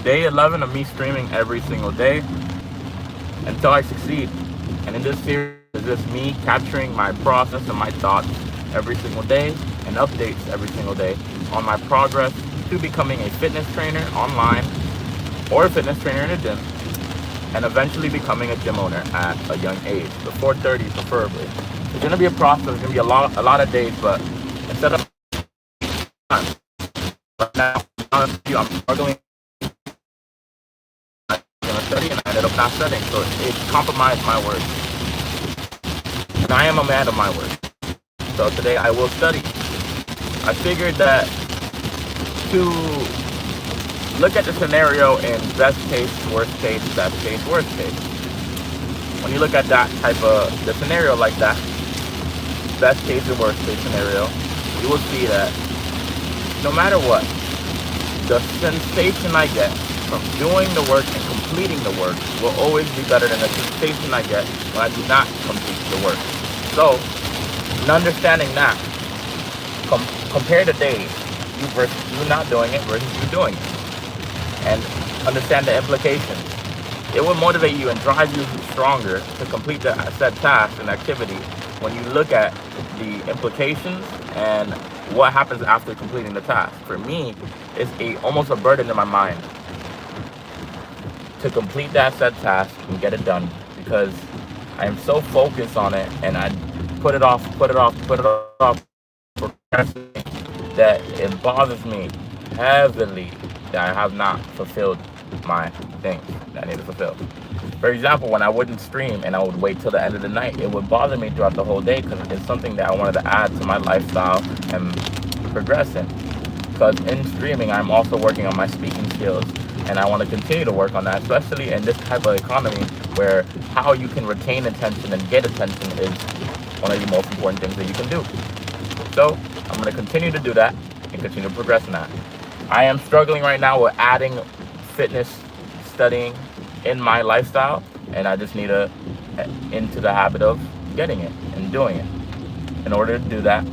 day 11 of me streaming every single day until I succeed. And in this series is just me capturing my process and my thoughts every single day and updates every single day on my progress to becoming a fitness trainer online or a fitness trainer in a gym, and eventually becoming a gym owner at a young age, before 30 preferably. It's going to be a process, it's going to be a lot of days, but instead of time, right now, honestly, I'm struggling. I'm going to study and I ended up not studying, so it compromised my word. And I am a man of my word. So today I will study. I figured that to look at the scenario in best case, worst case, best case, worst case. When you look at that type of the scenario like that, best case and worst case scenario, you will see that no matter what, the sensation I get from doing the work and completing the work will always be better than the sensation I get when I do not complete the work. So, in understanding that, compare the days, you versus you not doing it versus you doing it, and understand the implications. It will motivate you and drive you stronger to complete the said task and activity when you look at the implications and what happens after completing the task. For me, it's almost a burden in my mind to complete that said task and get it done, because I am so focused on it and I put it off, procrastinate, that it bothers me heavily that I have not fulfilled my things that I need to fulfill. For example, when I wouldn't stream and I would wait till the end of the night, it would bother me throughout the whole day because it's something that I wanted to add to my lifestyle and progress in. Because in streaming, I'm also working on my speaking skills, and I want to continue to work on that, especially in this type of economy where how you can retain attention and get attention is one of the most important things that you can do. So I'm going to continue to do that and continue to progress in that. I am struggling right now with adding fitness studying in my lifestyle, and I just need to into the habit of getting it and doing it. In order to do that,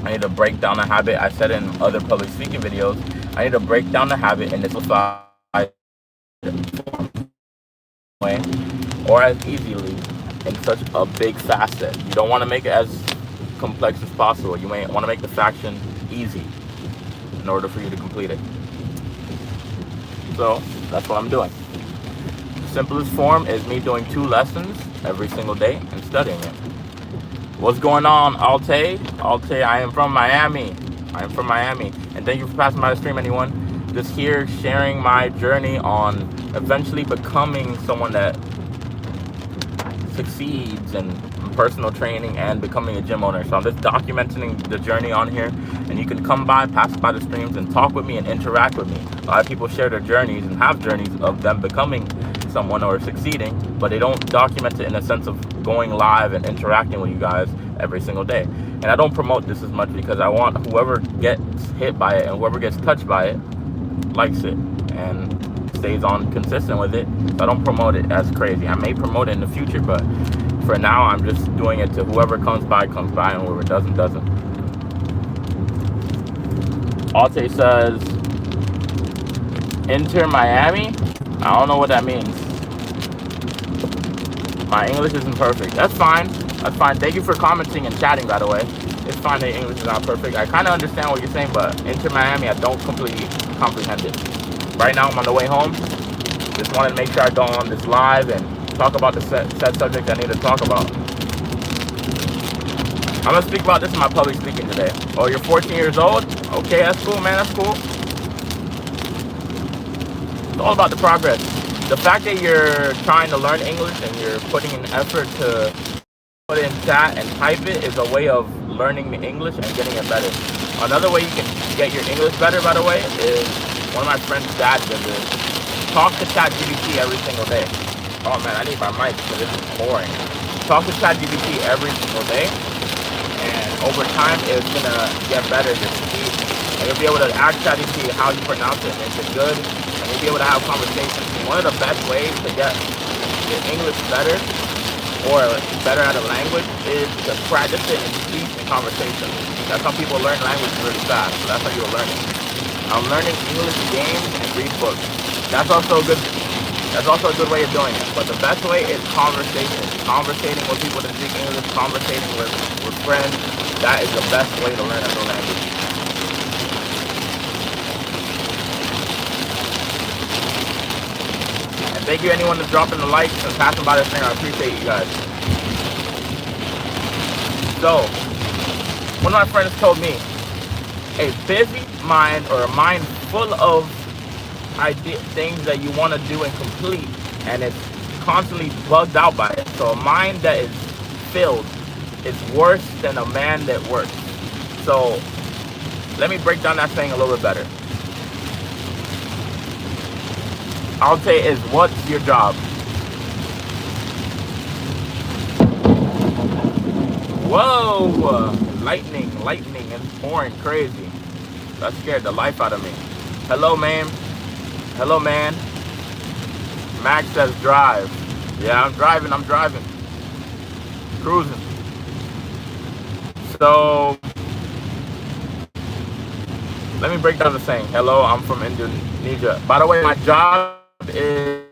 I need to break down the habit. I said in other public speaking videos, I need to break down the habit in this way or as easily in such a big facet. You don't want to make it as complex as possible. You may want to make the fraction easy in order for you to complete it. So that's what I'm doing. The simplest form is me doing 2 lessons every single day and studying it. What's going on, Alte? Alte, I am from Miami. And thank you for passing by the stream, anyone. Just here sharing my journey on eventually becoming someone that succeeds in personal training and becoming a gym owner. So I'm just documenting the journey on here, and you can come by, pass by the streams and talk with me and interact with me. A lot of people share their journeys and have journeys of them becoming someone or succeeding, but they don't document it in a sense of going live and interacting with you guys every single day. And I don't promote this as much because I want whoever gets hit by it and whoever gets touched by it likes it and stays on consistent with it. So I don't promote it as crazy. I may promote it in the future, but for now I'm just doing it to whoever comes by, and whoever doesn't. Alte says, enter Miami? I don't know what that means. My English isn't perfect. That's fine. Thank you for commenting and chatting, by the way. It's fine that English is not perfect. I kind of understand what you're saying, but enter Miami, I don't completely comprehend it. Right now, I'm on the way home. Just wanted to make sure I go on this live and talk about the set subject I need to talk about. I'm going to speak about this in my public speaking today. Oh, you're 14 years old? Okay, that's cool, man. That's cool. It's all about the progress. The fact that you're trying to learn English and you're putting an effort to put it in chat and type it is a way of learning the English and getting it better. Another way you can get your English better, by the way, is one of my friend's dad does this. Talk to ChatGPT every single day. Oh man, I need my mic because this is boring. Talk to ChatGPT every single day, and over time it's gonna get better. Your speed, and you'll be able to ask ChatGPT how you pronounce it, and it's good. And you'll be able to have conversations. One of the best ways to get your English better or better at a language is to practice it in speech and conversation. That's how people learn language really fast. So that's how you'll learn it. I'm learning English games and read books. That's also good. That's also a good way of doing it. But the best way is conversation. Conversating with people that speak English, conversating with friends. That is the best way to learn a new language. And thank you anyone that's dropping the likes and passing by this thing. I appreciate you guys. So, one of my friends told me, a busy mind or a mind full of things that you want to do and complete, and it's constantly bugged out by it. So a mind that is filled is worse than a man that works. So let me break down that saying a little bit better. I'll say is, what's your job? Whoa, lightning is pouring crazy. That scared the life out of me. Hello, man. Max says drive. Yeah, I'm driving. Cruising. So, let me break down the saying. Hello, I'm from Indonesia. By the way, my job is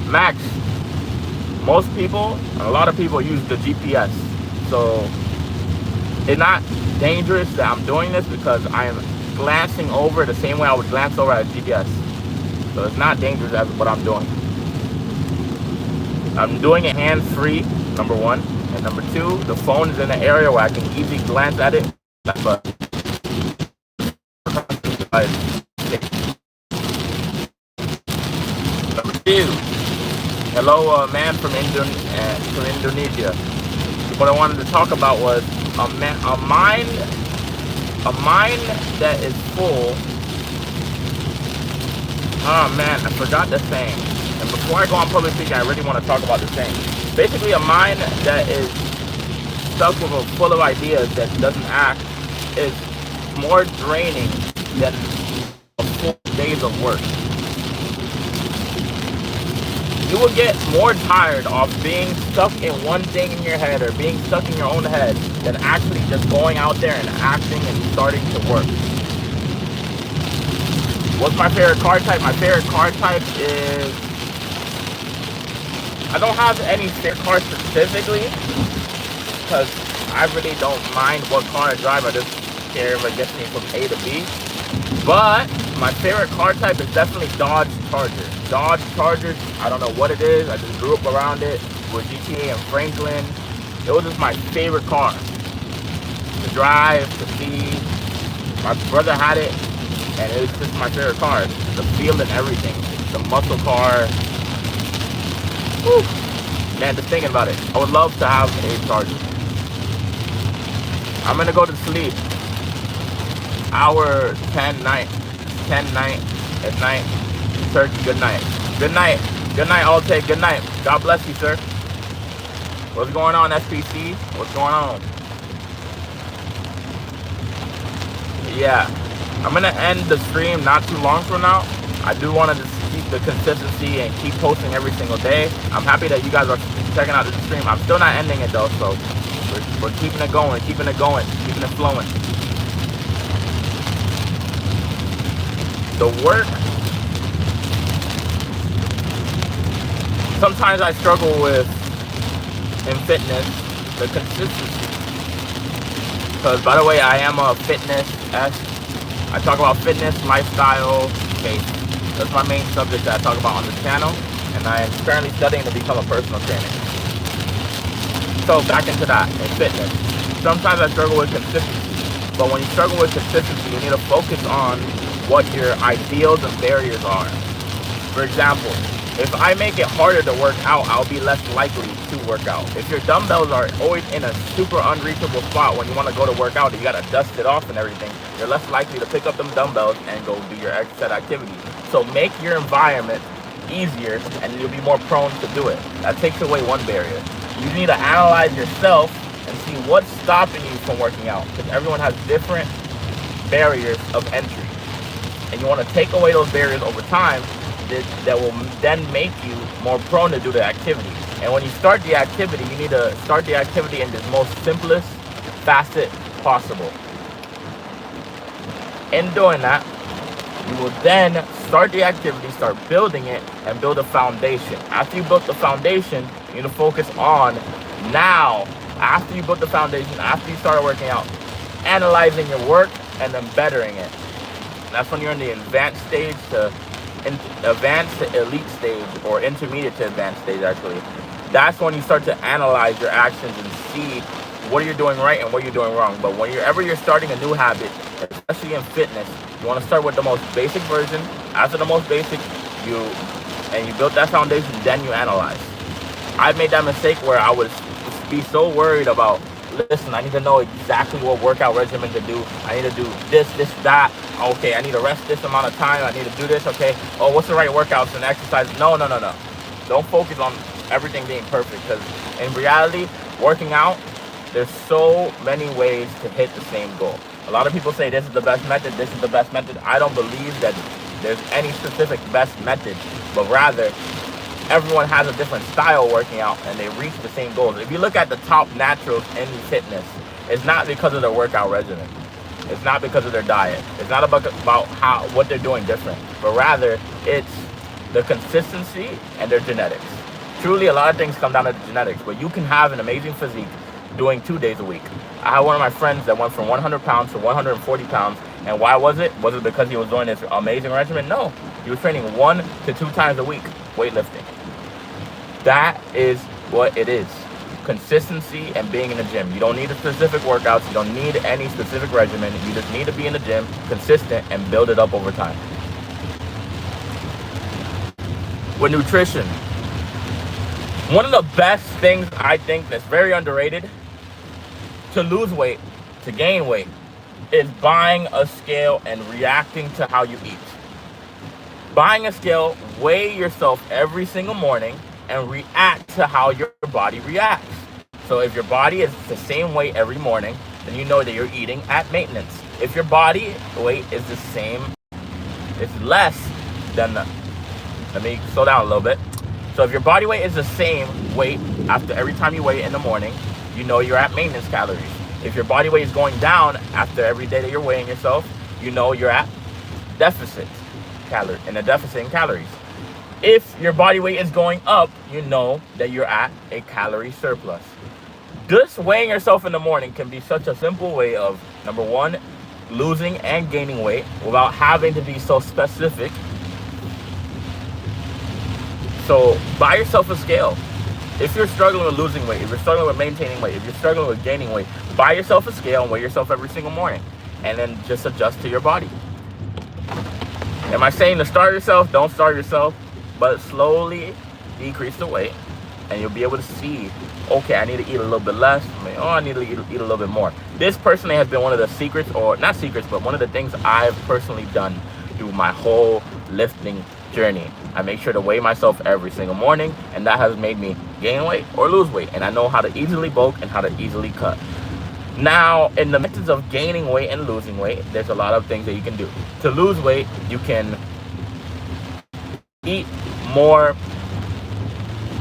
Max. Most people, a lot of people use the GPS. So, it's not dangerous that I'm doing this because I am glancing over the same way I would glance over at GPS. So it's not dangerous as what I'm doing. I'm doing it hands-free, number one. And number two, the phone is in an area where I can easily glance at it. But number two, hello, man from Indonesia. What I wanted to talk about was a mind that is full. Oh man, I forgot the saying. And before I go on public speaking, I really want to talk about the saying. Basically, a mind that is stuck with full of ideas that doesn't act is more draining than a full days of work. You will get more tired of being stuck in one thing in your head or being stuck in your own head than actually just going out there and acting and starting to work. What's my favorite car type? My favorite car type is... I don't have any favorite car specifically because I really don't mind what car I drive. I just care if it gets me from A to B. But my favorite car type is definitely Dodge Charger. Dodge Chargers, I don't know what it is. I just grew up around it with GTA and Franklin. It was just my favorite car to drive, to see. My brother had it, and it was just my favorite car. The feel and everything. The muscle car. Whew. Man, just thinking about it. I would love to have a Charger. I'm going to go to sleep. Hour 10 at night. Turkey, good night. Good night, all take. Good night. God bless you, sir. What's going on, SPC? What's going on? Yeah. I'm going to end the stream not too long from now. I do want to just keep the consistency and keep posting every single day. I'm happy that you guys are checking out the stream. I'm still not ending it, though, so we're keeping it going, keeping it flowing. The work, sometimes I struggle with in fitness, the consistency. Because, by the way, I am a fitness-esque. I talk about fitness, lifestyle, faith. That's my main subject that I talk about on this channel. And I am currently studying to become a personal trainer. So, back into that, in fitness. Sometimes I struggle with consistency. But when you struggle with consistency, you need to focus on what your ideals and barriers are. For example, if I make it harder to work out, I'll be less likely to work out. If your dumbbells are always in a super unreachable spot when you want to go to work out and you got to dust it off and everything, you're less likely to pick up them dumbbells and go do your set activity. So make your environment easier and you'll be more prone to do it. That takes away one barrier. You need to analyze yourself and see what's stopping you from working out, because everyone has different barriers of entry. And you want to take away those barriers over time that will then make you more prone to do the activity. And when you start the activity, you need to start the activity in the most simplest facet possible. In doing that, you will then start the activity, start building it, and build a foundation. After you built the foundation, you need to focus on now, after you built the foundation, after you started working out, analyzing your work and then bettering it. That's when you're in the advanced stage to advanced to elite stage, or intermediate to advanced stage actually. That's when you start to analyze your actions and see what you're doing right and what you're doing wrong. But whenever you're starting a new habit, especially in fitness, you want to start with the most basic version. After the most basic, you build that foundation, then you analyze. I made that mistake where I would be so worried about, listen, I need to know exactly what workout regimen to do. I need to do this, that. Okay, I need to rest this amount of time. I need to do this. Okay. Oh, what's the right workouts and exercise? No. Don't focus on everything being perfect, because in reality, working out, there's so many ways to hit the same goal. A lot of people say this is the best method, this is the best method. I don't believe that there's any specific best method, but rather everyone has a different style working out and they reach the same goals. If you look at the top naturals in fitness, it's not because of their workout regimen. It's not because of their diet. It's not about what they're doing different, but rather it's the consistency and their genetics. Truly, a lot of things come down to the genetics, but you can have an amazing physique doing 2 days a week. I had one of my friends that went from 100 pounds to 140 pounds. And why was it? Was it because he was doing this amazing regimen? No. He was training 1 to 2 times a week, weightlifting. That is what it is. Consistency and being in the gym. You don't need a specific workouts. You don't need any specific regimen. You just need to be in the gym, consistent, and build it up over time. With nutrition, one of the best things I think that's very underrated to lose weight, to gain weight, is buying a scale and reacting to how you eat. Buying a scale, weigh yourself every single morning and react to how your body reacts. So if your body is the same weight every morning, then you know that you're eating at maintenance. If your body weight is the same, it's less than let me slow down a little bit. So if your body weight is the same weight after every time you weigh in the morning, you know you're at maintenance calories. If your body weight is going down after every day that you're weighing yourself, you know you're at deficit in calories. If your body weight is going up, you know that you're at a calorie surplus. Just weighing yourself in the morning can be such a simple way of, number one, losing and gaining weight without having to be so specific. So buy yourself a scale. If you're struggling with losing weight, if you're struggling with maintaining weight, if you're struggling with gaining weight, buy yourself a scale and weigh yourself every single morning. And then just adjust to your body. Am I saying to starve yourself? Don't starve yourself. But slowly decrease the weight. And you'll be able to see, okay, I need to eat a little bit less. I need to eat a little bit more. This personally has been one of the secrets, or not secrets, but one of the things I've personally done through my whole lifting journey. I make sure to weigh myself every single morning, and that has made me gain weight or lose weight. And I know how to easily bulk and how to easily cut. Now, in the methods of gaining weight and losing weight, there's a lot of things that you can do. To lose weight, you can eat more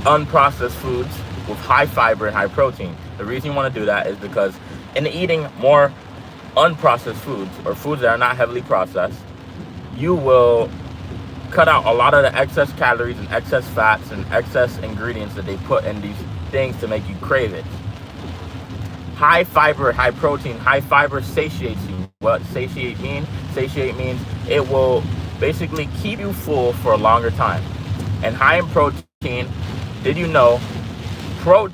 unprocessed foods with high fiber and high protein. The reason you want to do that is because in eating more unprocessed foods, or foods that are not heavily processed, you will cut out a lot of the excess calories and excess fats and excess ingredients that they put in these things to make you crave it. High fiber, high protein, high fiber satiates you. What satiate mean? Satiate means it will basically keep you full for a longer time. And high in protein, did you know protein